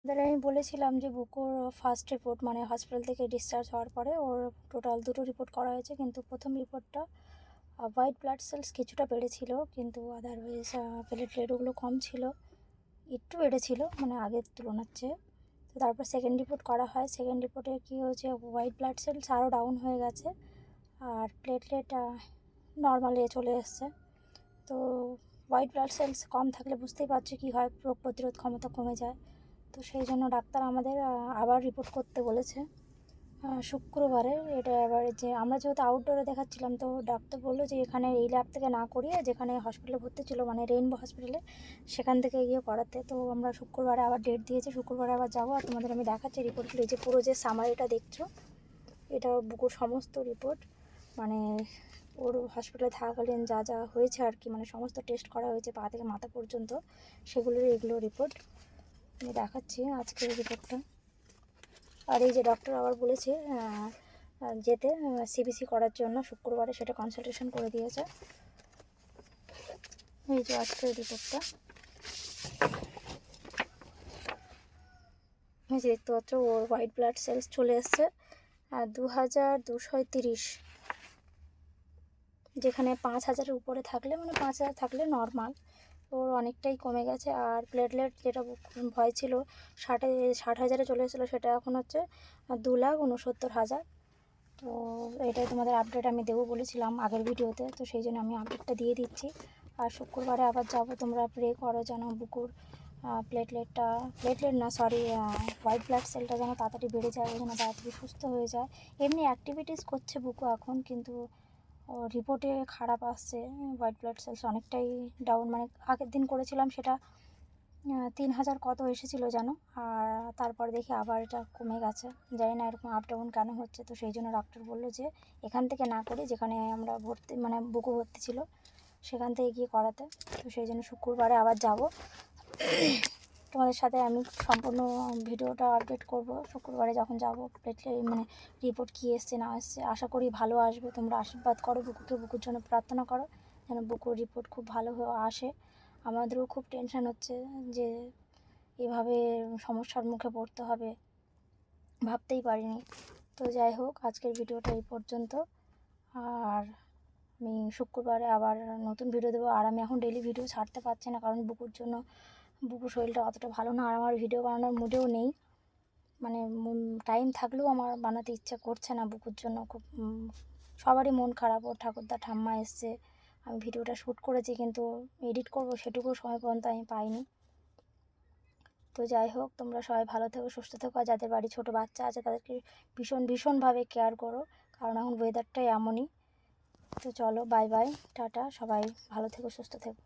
আমি বলেছিলাম যে বুকুর ফার্স্ট রিপোর্ট মানে হসপিটাল থেকে ডিসচার্জ হওয়ার পরে ওর টোটাল 2টো রিপোর্ট করা হয়েছে, কিন্তু প্রথম রিপোর্টটা হোয়াইট ব্লাড সেলস কিছুটা বেড়েছিল, কিন্তু আদারওয়াইজ প্লেটলেটগুলো কম ছিল, একটু বেড়েছিল মানে আগের তুলনার চেয়ে। তো তারপর সেকেন্ড রিপোর্ট করা হয়। সেকেন্ড রিপোর্টে কী হয়েছে, হোয়াইট ব্লাড সেলস আরও ডাউন হয়ে গেছে আর প্লেটলেট নর্মালে চলে এসছে। তো হোয়াইট ব্লাড সেলস কম থাকলে বুঝতেই পারছি কী হয়, রোগ প্রতিরোধ ক্ষমতা কমে যায়। তো সেই জন্য ডাক্তার আমাদের আবার রিপোর্ট করতে বলেছে শুক্রবারে। এটা এবার যে আমরা যেহেতু আউটডোরে দেখাচ্ছিলাম, তো ডাক্তার বললো যে এখানে এই ল্যাব থেকে না করিয়ে যেখানে হসপিটালে ভর্তি ছিল মানে রেইনবো হসপিটালে, সেখান থেকে গিয়ে করাতে। তো আমরা শুক্রবারে আবার ডেট দিয়েছি, শুক্রবারে আবার যাবো। আর তোমাদের আমি দেখাচ্ছি রিপোর্টগুলো। এই যে পুরো যে সামারিটা দেখছো, এটা বুকুর সমস্ত রিপোর্ট, মানে ওর হসপিটালে থাকাকালীন যা যা হয়েছে আর কি, মানে সমস্ত টেস্ট করা হয়েছে পা থেকে মাথা পর্যন্ত, সেগুলোর এগুলো রিপোর্ট আমি দেখাচ্ছি আজকের রিপোর্টটা। আর এই যে ডক্টর আবার বলেছে যেতে সিবিসি করার জন্য শুক্রবারে, সেটা কনসালটেশন করে দিয়েছে। এই যে আজকের রিপোর্টটা এই যে দেখতে পাচ্ছ, ওর হোয়াইট ব্লাড সেলস চলে এসছে 2230, যেখানে 5000-এর উপরে থাকলে মানে 5000 থাকলে নর্মাল, ওর অনেকটাই কমে গেছে। আর প্লেটলেট যেটা ভয় ছিল 60,000-এ চলে এসেছিলো, সেটা এখন হচ্ছে 2,69,000। তো এটাই তোমাদের আপডেট আমি দেবো বলেছিলাম আগের ভিডিওতে, তো সেই জন্য আমি আপডেটটা দিয়ে দিচ্ছি। আর শুক্রবারে আবার যাব, তোমরা প্রে করো যেন বুকুর প্লেটলেট না সরি হোয়াইট ব্লাড সেলটা যেন তাড়াতাড়ি বেড়ে যায়, ও যেন তাড়াতাড়ি সুস্থ হয়ে যায়। এমনি অ্যাক্টিভিটিস করছে বুকু এখন, কিন্তু রিপোর্টে খারাপ আসছে, হোয়াইট ব্লাড সেলস অনেকটাই ডাউন। মানে আগের দিন করেছিলাম সেটা 3,000 কত এসেছিলো জানো, আর তারপর দেখি আবার এটা কমে গেছে। জানি না এরকম আপ ডাউন কেন হচ্ছে। তো সেই জন্য ডক্টর বললো যে এখান থেকে না করে যেখানে আমরা ভর্তি মানে বুকু ভর্তি ছিল সেখান থেকে গিয়ে করাতে। তো সেই জন্য শুক্রবারে আবার যাব, তোমাদের সাথে আমি সম্পূর্ণ ভিডিওটা আপডেট করব শুক্রবারে যখন যাব। মানে রিপোর্ট কী এসছে না এসছে, আশা করি ভালো আসবে। তোমরা আশীর্বাদ করো বুকুকে, বুকুর জন্য প্রার্থনা করো যেন বুকুর রিপোর্ট খুব ভালো হয়ে আসে। আমাদেরও খুব টেনশান হচ্ছে যে এভাবে সমস্যার মুখে পড়তে হবে, ভাবতেই পারিনি। তো যাই হোক, আজকের ভিডিওটা এই পর্যন্ত। আর আমি শুক্রবারে আবার নতুন ভিডিও দেবো। আর আমি এখন ডেলি ভিডিও ছাড়তে পারছি না, কারণ বুকুর জন্য, বুকুর শরীরটা অতটা ভালো না, আর আমার ভিডিও বানানোর মুডেও নেই। মানে টাইম থাকলেও আমার বানাতে ইচ্ছা করছে না বুকুর জন্য। খুব সবারই মন খারাপ, ওর ঠাকুরদা ঠাম্মা এসছে, আমি ভিডিওটা শ্যুট করেছি কিন্তু এডিট করব সেটুকু সময় পর্যন্ত আমি পাইনি। তো যাই হোক, তোমরা সবাই ভালো থেকো, সুস্থ থেকো। আর যাদের বাড়ি ছোটো বাচ্চা আছে তাদেরকে ভীষণভাবে কেয়ার করো, কারণ এখন ওয়েদারটাই এমনই। তো চলো, বাই বাই, টাটা, সবাই ভালো থেকো, সুস্থ থেকো।